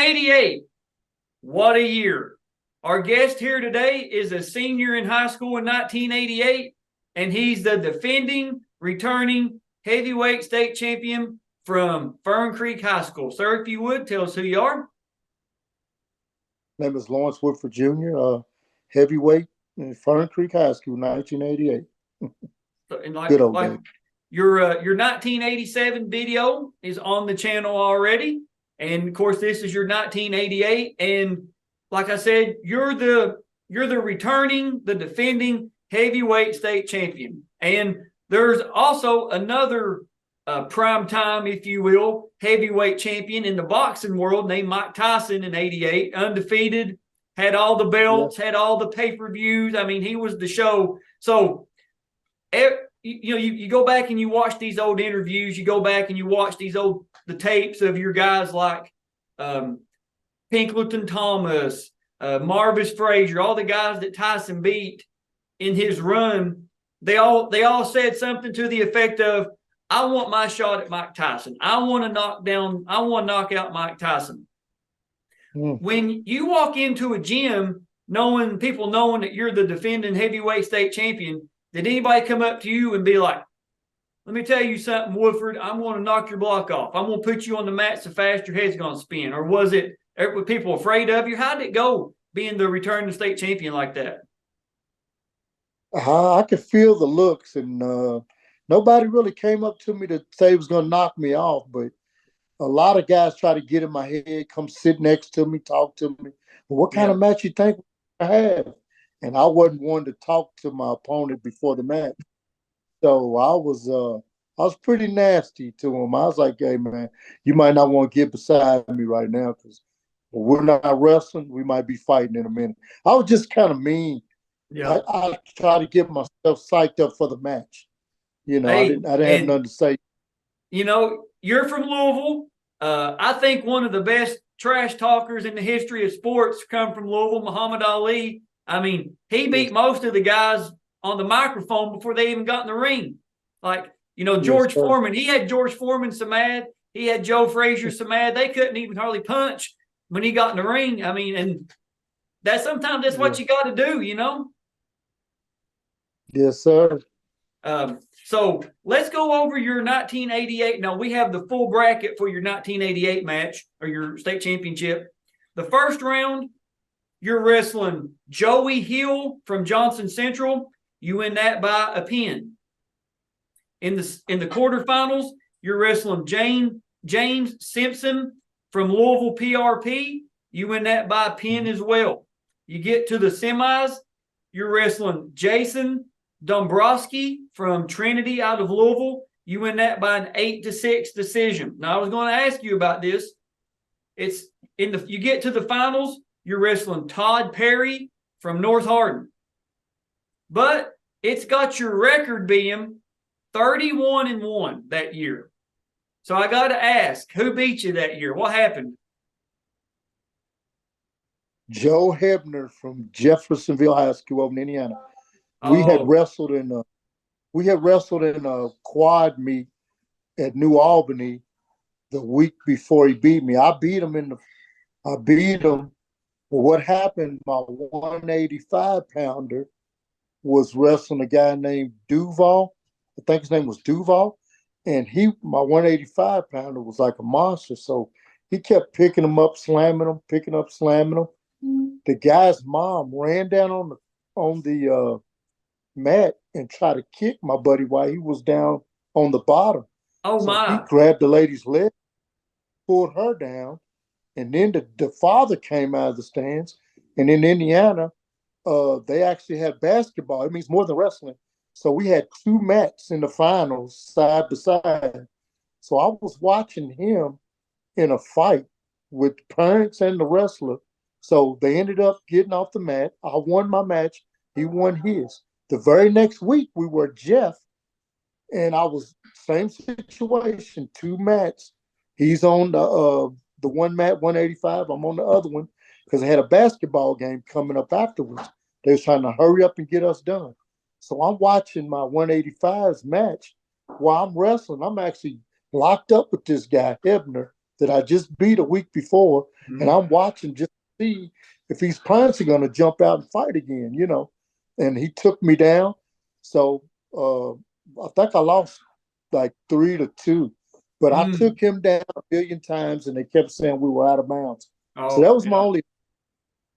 1988. What a year. Our guest here today is a senior in high school in 1988, and he's the defending, returning heavyweight state champion from Fern Creek High School. Sir, if you would, tell us who you are. My name is Lawrence Woodford Jr., heavyweight in Fern Creek High School, 1988. And Good old day. Your 1987 video is on the channel already. And of course, this is your 1988. And like I said, you're the returning, the defending heavyweight state champion. And there's also another prime time, if you will, heavyweight champion in the boxing world named Mike Tyson in 88, undefeated, had all the belts, had all the pay-per-views. I mean, he was the show. So, you go back and you watch these old interviews, you go back and you watch the tapes of your guys like Pinkerton Thomas, Marvis Frazier, all the guys that Tyson beat in his run. They all said something to the effect of, I want my shot at Mike Tyson. I want to knock out Mike Tyson. When you walk into a gym people knowing that you're the defending heavyweight state champion, did anybody come up to you and be like, let me tell you something, Woodford, I'm going to knock your block off. I'm going to put you on the mat so fast your head's going to spin? Or were people afraid of you? How did it go being the returning state champion like that? I could feel the looks, and nobody really came up to me to say it was going to knock me off, but a lot of guys try to get in my head, come sit next to me, talk to me. What kind of match you think I have? And I wasn't one to talk to my opponent before the match. So I was pretty nasty to him. I was like, hey, man, you might not want to get beside me right now because we're not wrestling. We might be fighting in a minute. I was just kind of mean. Yeah. I try to get myself psyched up for the match. You know, I didn't have nothing to say. You know, you're from Louisville. I think one of the best trash talkers in the history of sports come from Louisville, Muhammad Ali. I mean, he beat most of the guys on the microphone before they even got in the ring. Like, George Foreman, he had George Foreman so mad. He had Joe Frazier so mad. They couldn't even hardly punch when he got in the ring. I mean, and sometimes that's what you got to do, Yes, sir. So let's go over your 1988. Now, we have the full bracket for your 1988 match or your state championship. The first round, you're wrestling Joey Hill from Johnson Central. You win that by a pin. In the quarterfinals, you're wrestling James Simpson from Louisville PRP. You win that by a pin as well. You get to the semis, you're wrestling Jason Dombrowski from Trinity out of Louisville. You win that by an 8-6 decision. Now, I was going to ask you about this. You get to the finals, you're wrestling Todd Perry from North Hardin. But it's got your record being 31-1 that year. So I got to ask, who beat you that year? What happened? Joe Hebner from Jeffersonville High School over in Indiana. We had wrestled in a quad meet at New Albany the week before he beat me. I beat him. But what happened, my 185-pounder was wrestling a guy named Duval. I think his name was Duval. And my 185-pounder was like a monster. So he kept picking him up, slamming him, picking up, slamming him. The guy's mom ran down on the mat and tried to kick my buddy while he was down on the bottom. Oh, so my. He grabbed the lady's leg, pulled her down, and then the father came out of the stands. And in Indiana, they actually had basketball. It means more than wrestling. So we had 2 mats in the finals side by side. So I was watching him in a fight with parents and the wrestler. So they ended up getting off the mat. I won my match. He won his. The very next week, we were Jeff, and I was same situation, 2 mats. He's on the one mat, 185. I'm on the other one because I had a basketball game coming up afterwards. They was trying to hurry up and get us done. So I'm watching my 185's match while I'm wrestling. I'm actually locked up with this guy, Hebner, that I just beat a week before, and I'm watching just to see if these plants are going to jump out and fight again, you know. And he took me down. So I think I lost like 3-2, but I took him down a billion times, and they kept saying we were out of bounds. So that was my only.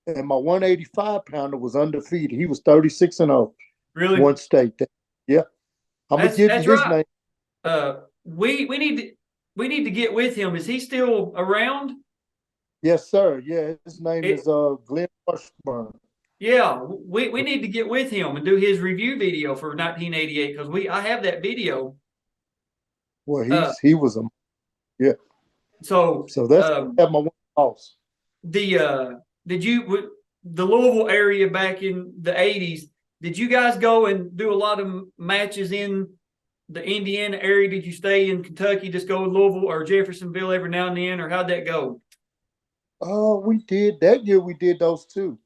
And my 185 pounder was undefeated. He was 36-0. Really? One state. Yeah. I'm gonna give you his right. name. We need to get with him. Is he still around? Yes, sir. Yeah, his name is Glenn Washburn. Yeah, we need to get with him and do his review video for 1988 because I have that video. Well, he was a yeah. So that's my one loss. The Louisville area back in the 80s, did you guys go and do a lot of matches in the Indiana area? Did you stay in Kentucky, just go to Louisville or Jeffersonville every now and then, or how'd that go? We did. That year we did those two,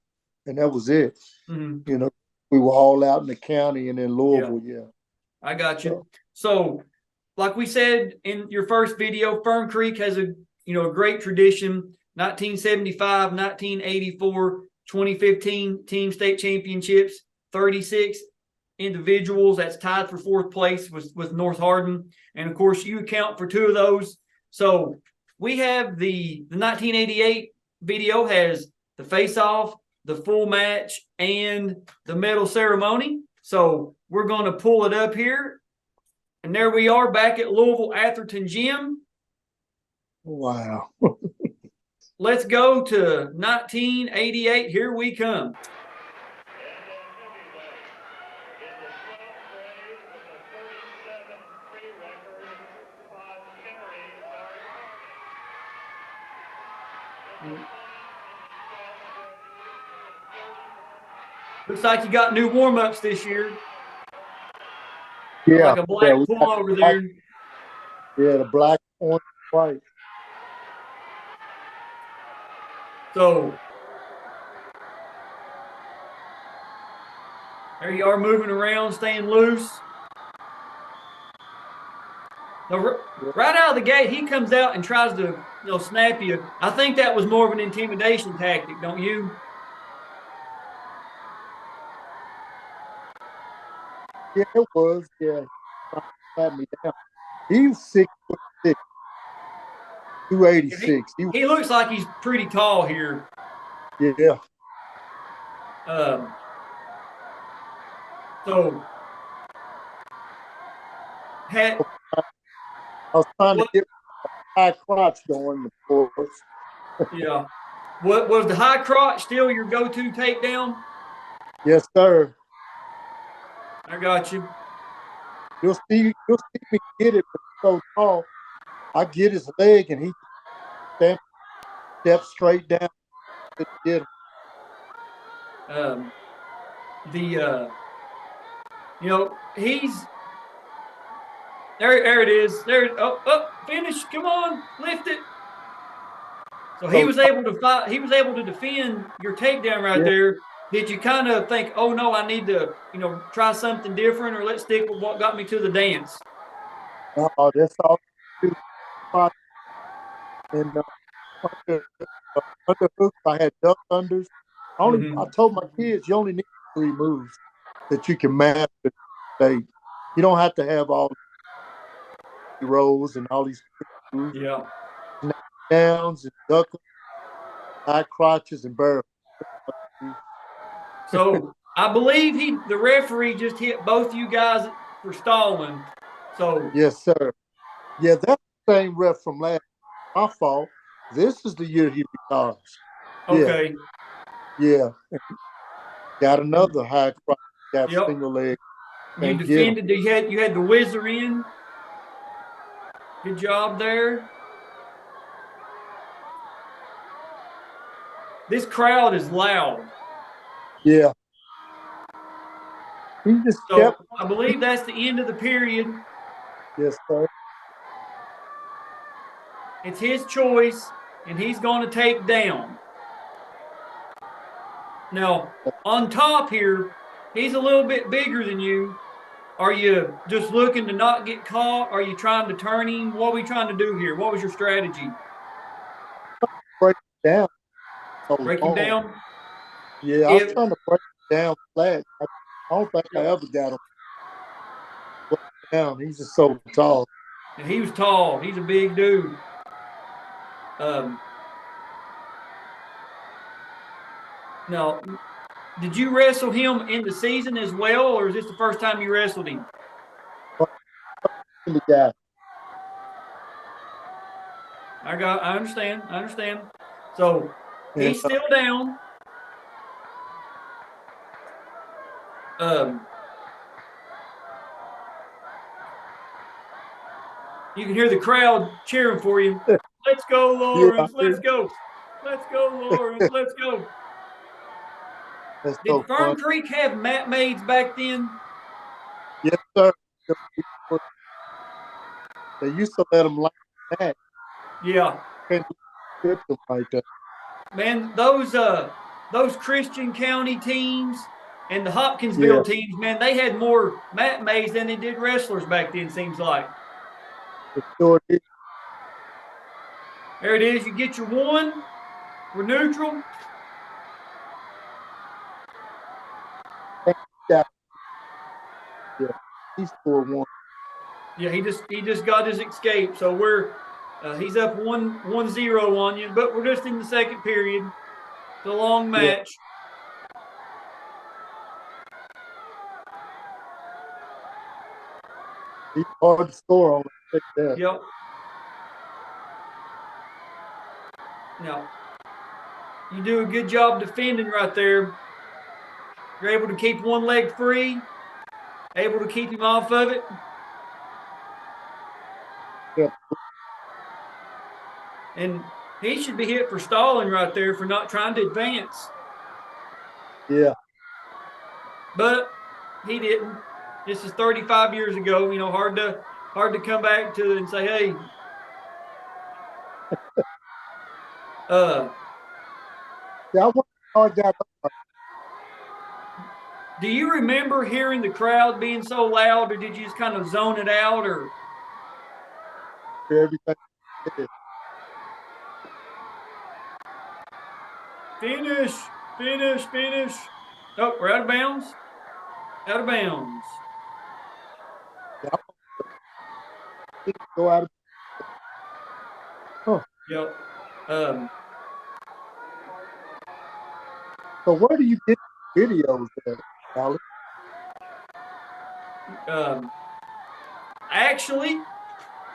and that was it. Mm-hmm. You know, we were all out in the county and in Louisville, yeah. I got you. So, like we said in your first video, Fern Creek has a great tradition. 1975, 1984, 2015 team state championships, 36 individuals. That's tied for fourth place with North Hardin. And of course, you account for two of those. So we have the 1988 video has the face-off, the full match, and the medal ceremony. So we're going to pull it up here. And there we are back at Louisville Atherton Gym. Wow. Let's go to 1988. Here we come. Looks like you got new warm-ups this year. Yeah. Like a black pullover there. Yeah, the black, orange, white. So there you are moving around, staying loose. Now, right out of the gate, he comes out and tries to snap you. I think that was more of an intimidation tactic, don't you? Yeah, it was. Yeah, had me down. He was 6'6", 286. He looks like he's pretty tall here. Yeah. So I was trying to get high crotch going, of course. Yeah. What was the high crotch still your go-to takedown? Yes, sir. I got you. You'll see me get it, but so tall. I get his leg and he steps straight down to get him. He's there it is. There, finish. Come on, lift it. So he was able to fight, he was able to defend your takedown right there. Did you kind of think, oh no, I need to, try something different, or let's stick with what got me to the dance? Oh, that's all. And underhooks, I had duck unders. I told my kids you only need 3 moves that you can master. You don't have to have all the rolls and all these moves. Yeah. Downs and duck, high crotches and barrels. So I believe the referee just hit both you guys for stalling. So yes, sir. Yeah, that's the same ref from last. My fault. This is the year he retires. Okay. Yeah. Got another high crotch. Got single leg. You defended. You had the whizzer in. Good job there. This crowd is loud. Yeah. He just kept. I believe that's the end of the period. Yes, sir. It's his choice, and he's going to take down. Now, on top here, he's a little bit bigger than you. Are you just looking to not get caught? Are you trying to turn him? What are we trying to do here? What was your strategy? down. So Break him long. down. Yeah, I was trying to break him down flat. I don't think I ever got him down. He's just so tall. And he was tall. He's a big dude. Now, did you wrestle him in the season as well, or is this the first time you wrestled him? The guy. I understand. So he's still down. You can hear the crowd cheering for you. Let's go, Lawrence. Let's go. Let's go, Lawrence. Let's go. Did Fern Creek have mat maids back then? Yes, sir. They used to let them like that. Yeah. Like that. Man, those Christian County teams and the Hopkinsville teams, man, they had more mat maids than they did wrestlers back then, seems like. Sure did. There it is. You get your one. We're neutral. Yeah. He scored one. Yeah, he just got his escape. So he's up 1-0 on you, but we're just in the second period. It's a long match. He's hard to score on. Yep. Now, you do a good job defending right there. You're able to keep one leg free, able to keep him off of it. Yeah. And he should be hit for stalling right there for not trying to advance. Yeah. But he didn't. This is 35 years ago. You know, hard to come back to it and say, hey. Yeah, I got do you remember hearing the crowd being so loud, or did you just kind of zone it out, or everything? Finish. Oh, we're out of bounds. Out of bounds. Go out of. Huh. Yep. So where do you get videos at, Alex? Actually,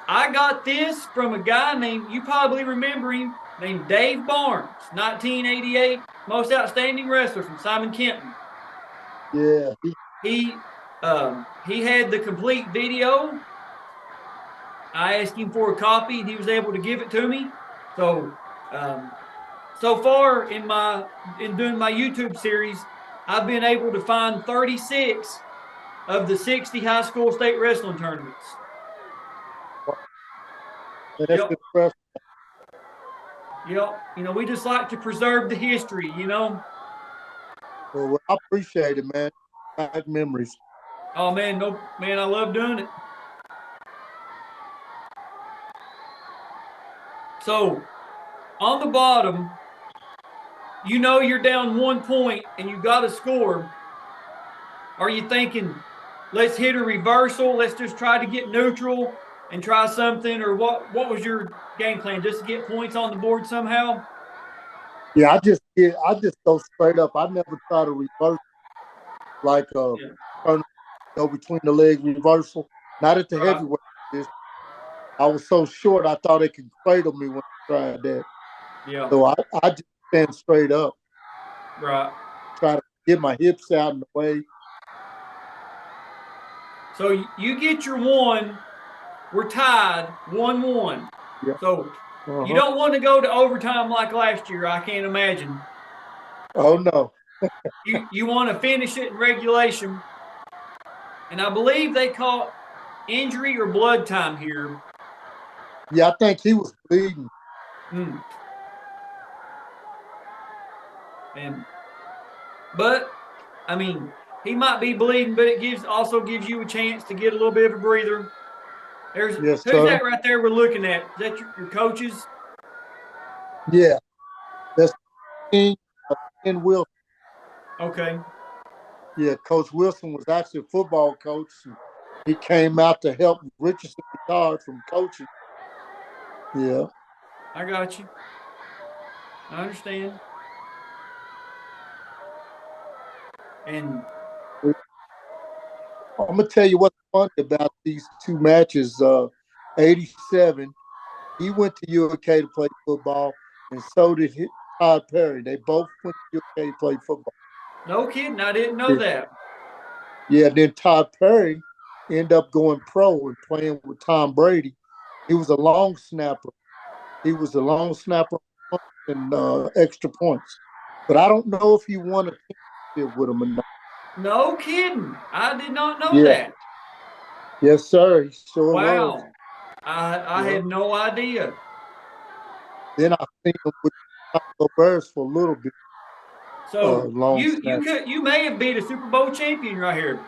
I got this from a guy named, you probably remember him, named Dave Barnes, 1988 Most Outstanding Wrestler from Simon Kenton. Yeah. He had the complete video. I asked him for a copy, and he was able to give it to me. So, so far in doing my YouTube series, I've been able to find 36 of the 60 high school state wrestling tournaments. That's impressive. Yep. You know, we just like to preserve the history, you know. Well, I appreciate it, man. Bad memories. Oh, man, I love doing it. So, on the bottom, you know you're down 1 point and you got to score. Are you thinking, let's hit a reversal, let's just try to get neutral and try something, or what was your game plan? Just to get points on the board somehow? Yeah, I just go straight up. I never try to reverse like go between the leg reversal. Not at the heavyweight. I was so short I thought it could cradle me when I tried that. Yeah. So I just stand straight up. Right. Try to get my hips out in the way. So you get your one. We're tied 1-1. Yeah. So you don't want to go to overtime like last year, I can't imagine. Oh, no. you want to finish it in regulation. And I believe they caught injury or blood time here. Yeah, I think he was bleeding. But I mean, he might be bleeding, but it also gives you a chance to get a little bit of a breather. Who's that right there we're looking at? Is that your coaches? Yeah. King, Ken Wilson. Okay. Yeah, Coach Wilson was actually a football coach. And he came out to help Richardson retired from coaching. Yeah. I got you. I understand. And I'm gonna tell you what's funny about these two matches. 87, he went to UK to play football, and so did Todd Perry. They both went to UK to play football. no kidding, I didn't know Yeah. that. Yeah, then Todd Perry ended up going pro and playing with Tom Brady. He was a long snapper. He was a long snapper and extra points. But I don't know if he won a championship with him or not. No kidding. I did not know Yeah. that. Yes, sir. He sure was. Wow. I Yeah. had no idea. Then I seen him with Chicago Bears for a little bit. So Long snap. you may have beat a Super Bowl champion right here.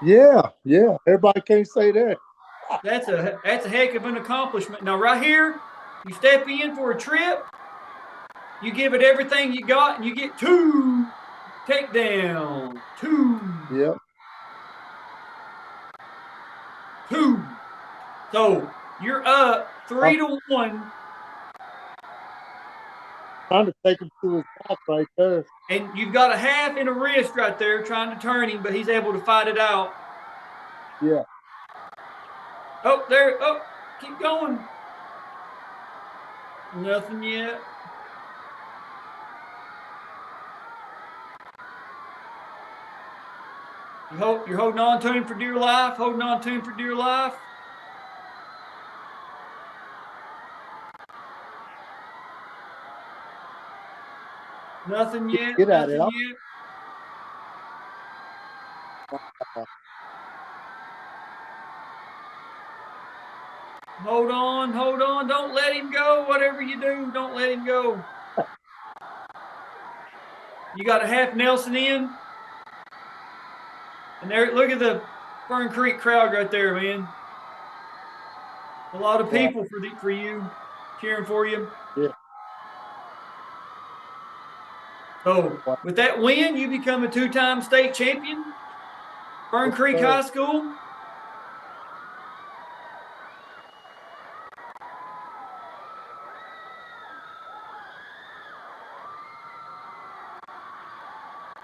Yeah. Everybody can't say that. That's a heck of an accomplishment. Now right here, you step in for a trip, you give it everything you got, and you get 2 takedowns. 2. Yep. 2. So you're up 3-1. Trying to take him to his back right there. And you've got a half in a wrist right there trying to turn him, but he's able to fight it out. Yeah. Oh, there. Oh, keep going. Nothing yet. You're holding on to him for dear life, holding on to him for dear life. Nothing yet. Get out Nothing of yet. Hold on, hold on. Don't let him go. Whatever you do, don't let him go. You got a half Nelson in. And there, look at the Fern Creek crowd right there, man. A lot of people for you, cheering for you. Yeah. So with that win, you become a 2-time state champion. Fern Creek High School.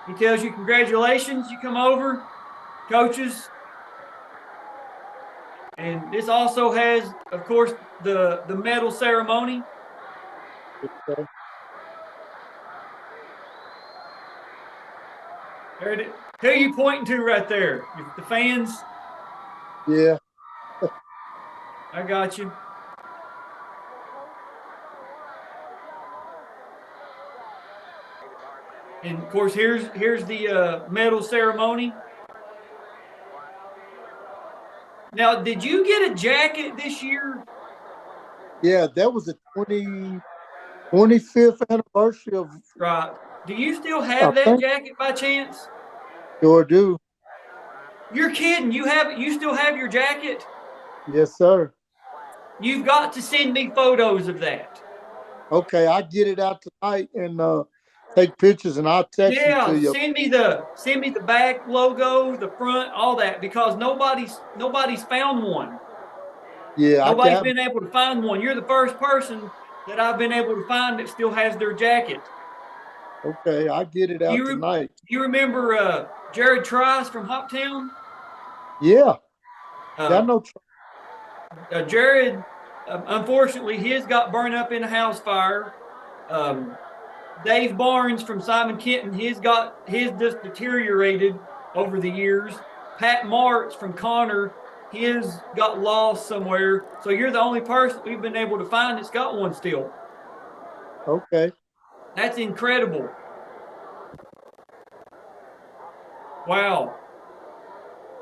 He tells you congratulations. You come over, coaches. And this also has, of course, the medal ceremony. Okay. Who are you pointing to right there? The fans? Yeah. I got you. And of course, here's the medal ceremony. Now, did you get a jacket this year? Yeah, that was the 25th anniversary of. Right. Do you still have that jacket by chance? Sure do. You're kidding. You still have your jacket? Yes, sir. You've got to send me photos of that. Okay, I get it out tonight and take pictures, and I'll text them to you. Send me the back logo, the front, all that, because nobody's found one. Yeah, nobody's been able to find one. You're the first person that I've been able to find that still has their jacket. Okay, I get it out tonight. Do you remember Jared Trice from Hoptown? Yeah. I know. Jared, unfortunately, his got burned up in a house fire. Dave Barnes from Simon Kenton, his just deteriorated over the years. Pat Martz from Connor, his got lost somewhere. So you're the only person we've been able to find that's got one still. Okay. That's incredible. Wow.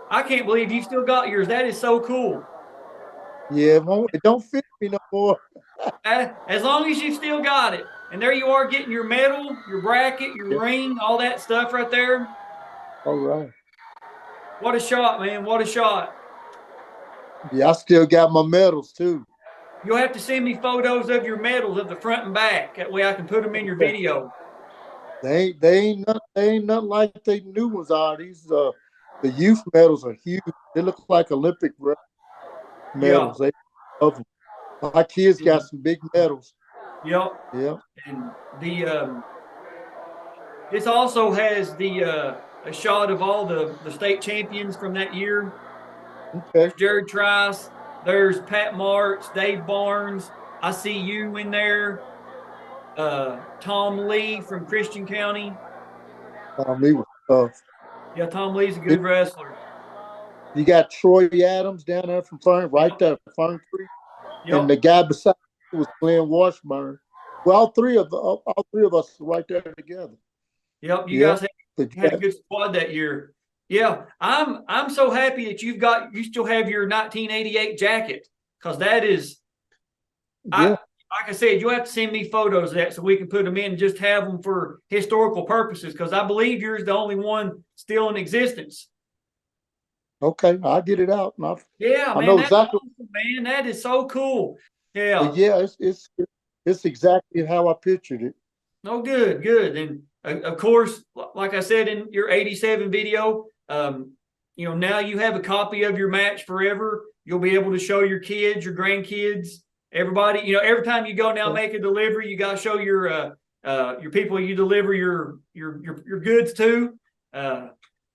I can't believe you still got yours. That is so cool. Yeah, it don't fit me no more. As long as you still got it. And there you are getting your medal, your bracket, your ring, all that stuff right there. All right. What a shot, man. What a shot. Yeah, I still got my medals too. You'll have to send me photos of your medals of the front and back. That way I can put them in your video. They ain't nothing like the new ones are. These the youth medals are huge. They look like Olympic Yeah. medals. They love them. My kids got Mhm. some big medals. Yep. Yeah. And this also has a shot of all the state champions from that year. Okay. There's Jared Trice. There's Pat Marks, Dave Barnes. I see you in there. Tom Lee from Christian County. Lee was tough. Yeah, Tom Lee's a It, good wrestler. you got Troy Adams down there from Fern, right Yep. there, Fern Creek, and Yep. the guy beside me was Glenn Washburn. Well, all three of us were right there together. Yep. You guys Yep. had a good squad that year. Yeah, I'm so happy that you still have your 1988 jacket because that is I Yeah. like I said, you'll have to send me photos of that so we can put them in and just have them for historical purposes because I believe yours the only one still in existence. Okay. I'll get it out. Yeah, I man, know that's exactly. awesome, man. That is so cool. But Yeah. yeah, it's exactly how I pictured it. Oh, good, good. And of course, like I said in your 87 video, now you have a copy of your match forever. You'll be able to show your kids, your grandkids, everybody. Every time you go now make a delivery, you got to show your people you deliver your goods to.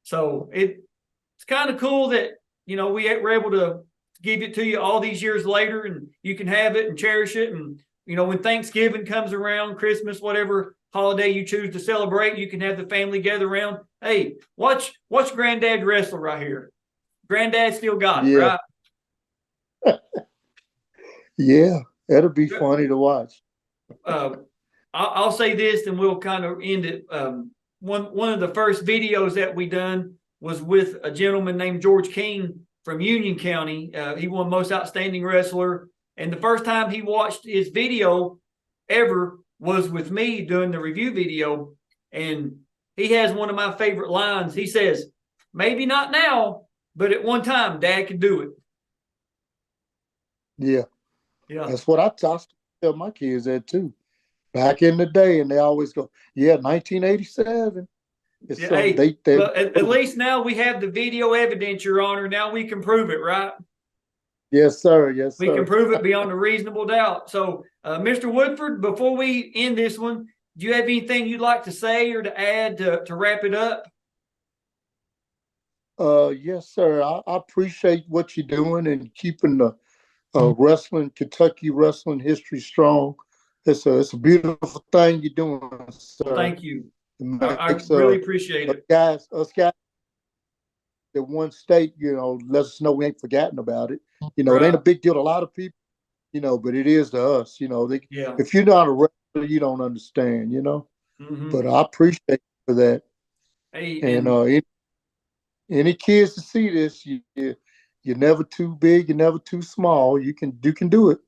So it's kind of cool that we're able to give it to you all these years later, and you can have it and cherish it. And when Thanksgiving comes around, Christmas, whatever holiday you choose to celebrate, you can have the family gather around. Hey, watch Granddad wrestle right here. Granddad still got it, Yeah. right? Yeah. That'll be funny to watch. I'll say this, and we'll kind of end it. One of the first videos that we done was with a gentleman named George King from Union County. He won Most Outstanding Wrestler, and the first time he watched his video ever was with me doing the review video. And he has one of my favorite lines. He says, "Maybe not now, but at one time, Dad could do it." Yeah. Yeah. That's what I tell my kids that too. Back in the day, and they always go, "Yeah, 1987." It's Yeah. so Hey, they well, at least now we have the video evidence, Your Honor. Now we can prove it, right? Yes, sir. Yes, We can sir. prove it beyond a reasonable doubt. So, Mr. Woodford, before we end this one, do you have anything you'd like to say or to add to wrap it up? Yes, sir. I appreciate what you're doing and keeping the Kentucky wrestling history strong. It's a beautiful thing you're doing, Well, sir. thank you. It I makes really appreciate it. us guys that one state, let us know we ain't forgotten about it. It ain't a big deal to a lot of people, but it is to us. Yeah. If you're not a wrestler, you don't understand. Mm-hmm. But I appreciate you for that. Hey, And any kids to see this, you're never too big, you're never too small. You can do it.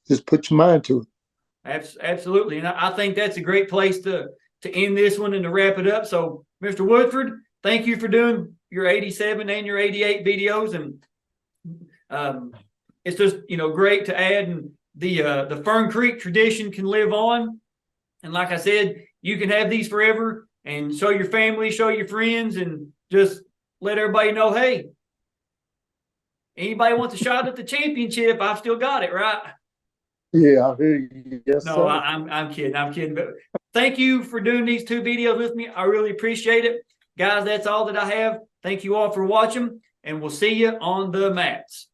Just put your mind to it. Absolutely. And I think that's a great place to end this one and to wrap it up. So, Mr. Woodford, thank you for doing your 87 and your 88 videos. And it's just, great to add. And the Fern Creek tradition can live on. And like I said, you can have these forever and show your family, show your friends, and just let everybody know, hey, anybody wants a shot at the championship, I've still got it, right? Yeah, I hear you. Yes, No, sir. I'm kidding. I'm kidding. But thank you for doing these 2 videos with me. I really appreciate it. Guys, that's all that I have. Thank you all for watching, and we'll see you on the mats.